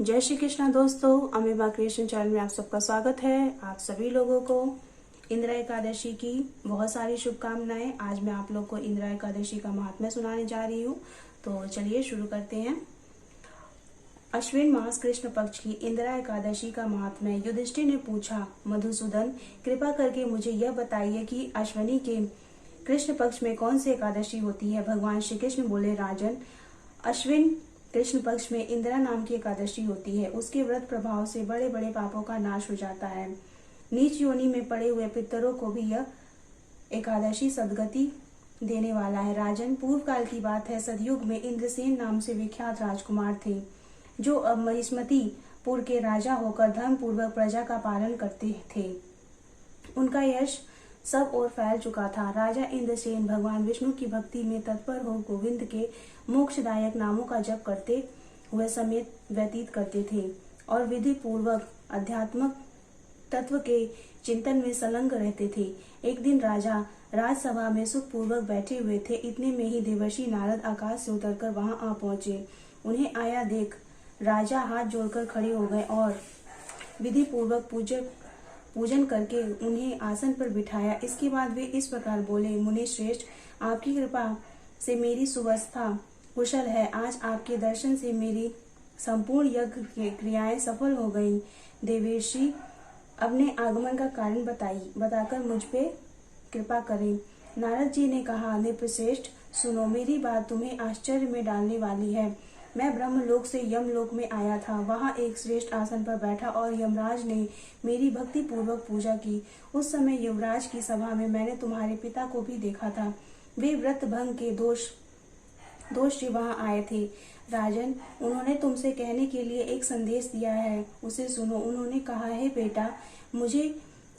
जय श्री कृष्णा दोस्तों, amoeba creation channel में आप सबका स्वागत है। आप सभी लोगों को इंदिरा एकादशी की बहुत सारी शुभकामनाएं। आज मैं आप लोग को इंदिरा एकादशी का महात्म्य सुनाने जा रही हूँ, तो चलिए शुरू करते हैं। अश्विन मास कृष्ण पक्ष की इंदिरा एकादशी का महात्म्य। युधिष्ठिर ने पूछा, मधुसूदन, कृपा करके मुझे यह बताइए कि अश्विनी के कृष्ण पक्ष में कौन सी एकादशी होती है। भगवान श्री कृष्ण बोले, राजन, अश्विन कृष्ण पक्ष में इंदिरा नाम की एकादशी होती है। उसके व्रत प्रभाव से बड़े बड़े पापों का नाश हो जाता है। नीच योनि में पड़े हुए पितरों को भी यह एकादशी सदगति देने वाला है। राजन, पूर्व काल की बात है, सतयुग में इंद्रसेन नाम से विख्यात राजकुमार थे, जो अब महिष्मतीपुर के राजा होकर धर्म पूर्वक प्रजा का पालन करते थे। उनका यश सब ओर फैल चुका था। राजा इंद्रसेन भगवान विष्णु की भक्ति में तत्पर हो गोविंद के मोक्षदायक नामों का जप करते हुए समय व्यतीत करते थे और विधि पूर्वक अध्यात्मक तत्व के चिंतन में संलग्न रहते थे। एक दिन राजा राजसभा में सुखपूर्वक बैठे हुए थे। इतने में ही देवर्षि नारद आकाश से उतरकर वहां आ पहुंचे। उन्हें आया देख राजा हाथ जोड़कर खड़े हो गए और विधि पूर्वक पूजन करके उन्हें आसन पर बिठाया। इसके बाद वे इस प्रकार बोले, मुनि श्रेष्ठ, आपकी कृपा से मेरी सुवस्था कुशल है। आज आपके दर्शन से मेरी संपूर्ण यज्ञ की क्रियाएं सफल हो गईं। देवर्षि, अपने आगमन का कारण बताकर मुझ पे कृपा करें। नारद जी ने कहा, नृपश्रेष्ठ, सुनो, मेरी बात तुम्हें आश्चर्य में डालने वाली है। मैं ब्रह्मलोक से यमलोक में आया था। वहां एक श्रेष्ठ आसन पर बैठा और यमराज ने मेरी भक्ति पूर्वक पूजा की। उस समय युवराज की सभा में मैंने तुम्हारे पिता को भी देखा था। वे व्रत भंग के दोष से वहां आए थे। राजन, उन्होंने तुमसे कहने के लिए एक संदेश दिया है, उसे सुनो। उन्होंने कहा है, बेटा, मुझे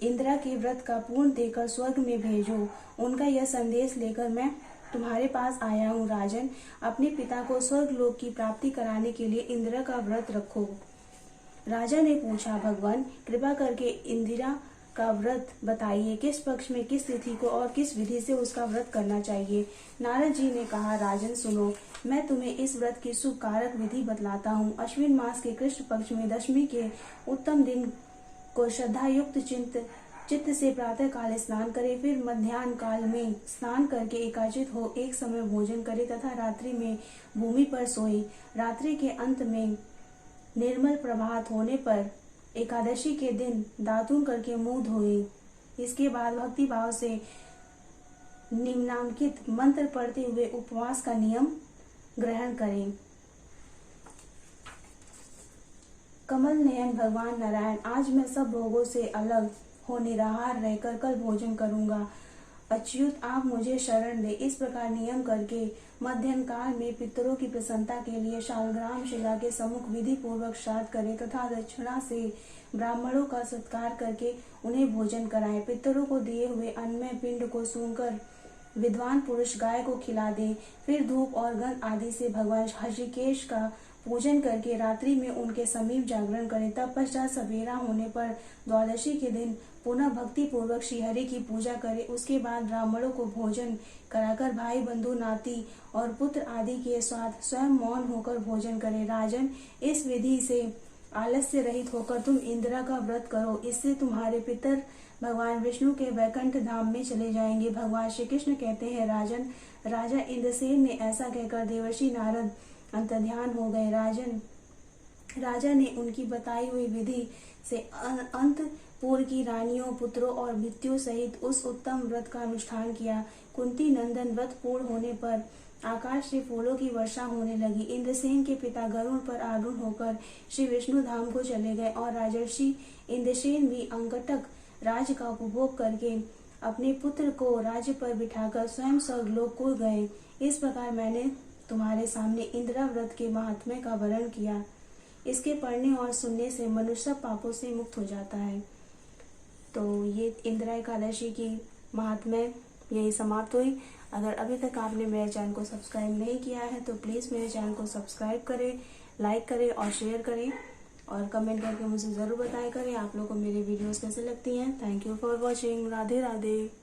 इंदिरा के व्रत का पूर्ण देकर स्वर्ग में भेजो। उनका यह संदेश लेकर मैं तुम्हारे पास आया हूँ। राजन, अपने पिता को स्वर्ग लोक की प्राप्ति कराने के लिए इंदिरा का व्रत रखो। राजा ने पूछा, भगवान, कृपा करके इंदिरा का व्रत बताइए, किस पक्ष में, किस तिथि को और किस विधि से उसका व्रत करना चाहिए। नारद जी ने कहा, राजन सुनो, मैं तुम्हें इस व्रत की शुभ कारक विधि बतलाता हूँ। अश्विन मास के कृष्ण पक्ष में दशमी के उत्तम दिन को श्रद्धा युक्त चित्त से प्रातः काल स्नान करे, फिर मध्याह्न काल में स्नान करके एकाचित हो एक समय भोजन करे तथा रात्रि में भूमि पर सोए। रात्रि के अंत में निर्मल प्रभात होने पर एकादशी के दिन दातुन करके मुंह धोए। इसके बाद भक्ति भाव से निम्नांकित मंत्र पढ़ते हुए उपवास का नियम ग्रहण करें। कमल नयन भगवान नारायण, आज मैं सब भोगों से अलग हो निराहार रहकर कल भोजन करूंगा। अच्युत, आप मुझे शरण दे। इस प्रकार नियम करके मध्याह्न काल में पितरों की प्रसन्नता के लिए शालग्राम शिला के सम्मुख विधि पूर्वक श्राद्ध करें तथा दक्षिणा से ब्राह्मणों का सत्कार करके उन्हें भोजन कराएं। पितरों को दिए हुए अन्नमय पिंड को सूंघकर विद्वान पुरुष गाय को खिला दें। फिर धूप और गंध आदि से भगवान हृषिकेश का पूजन करके रात्रि में उनके समीप जागरण करें। तब पश्चात सवेरा होने पर द्वादशी के दिन पुनः भक्ति पूर्वक श्रीहरि की पूजा करें। उसके बाद ब्राह्मणों को भोजन कराकर भाई बंधु नाती और पुत्र आदि के साथ स्वयं मौन होकर भोजन करें। राजन, इस विधि से आलस्य रहित होकर तुम इंदिरा का व्रत करो। इससे तुम्हारे पितर भगवान विष्णु के वैकुंठ धाम में चले जाएंगे। भगवान श्री कृष्ण कहते हैं, राजन, राजा इंद्रसेन ने ऐसा कहकर देवर्षि नारद अंतर्ध्यान हो गए। राजा ने उनकी बताई हुई विधि से अंतपुर की रानियों, पुत्रों और भृत्यों सहित उस उत्तम व्रत का अनुष्ठान किया। कुंती नंदन व्रत पूर्ण होने पर आकाश से फूलों की वर्षा होने लगी। इंद्रसेन के पिता गरुड़ पर आरूढ़ होकर श्री विष्णु धाम को चले गए और राजर्षि इंद्रसेन भी अंगटक राज्य का उपभोग करके अपने पुत्र को राज्य पर बिठाकर स्वयं स्वर्गलोक को गए। इस प्रकार मैंने तुम्हारे सामने इंदिरा व्रत के महात्म्य का वर्णन किया। इसके पढ़ने और सुनने से मनुष्य सब पापों से मुक्त हो जाता है। तो ये इंदिरा एकादशी की महात्म्य यही समाप्त हुई। अगर अभी तक आपने मेरे चैनल को सब्सक्राइब नहीं किया है तो प्लीज़ मेरे चैनल को सब्सक्राइब करें, लाइक करें और शेयर करें और कमेंट करके मुझे ज़रूर बताया करें आप लोगों को मेरी वीडियोस कैसे लगती हैं। Thank you for watching. Radhe Radhe.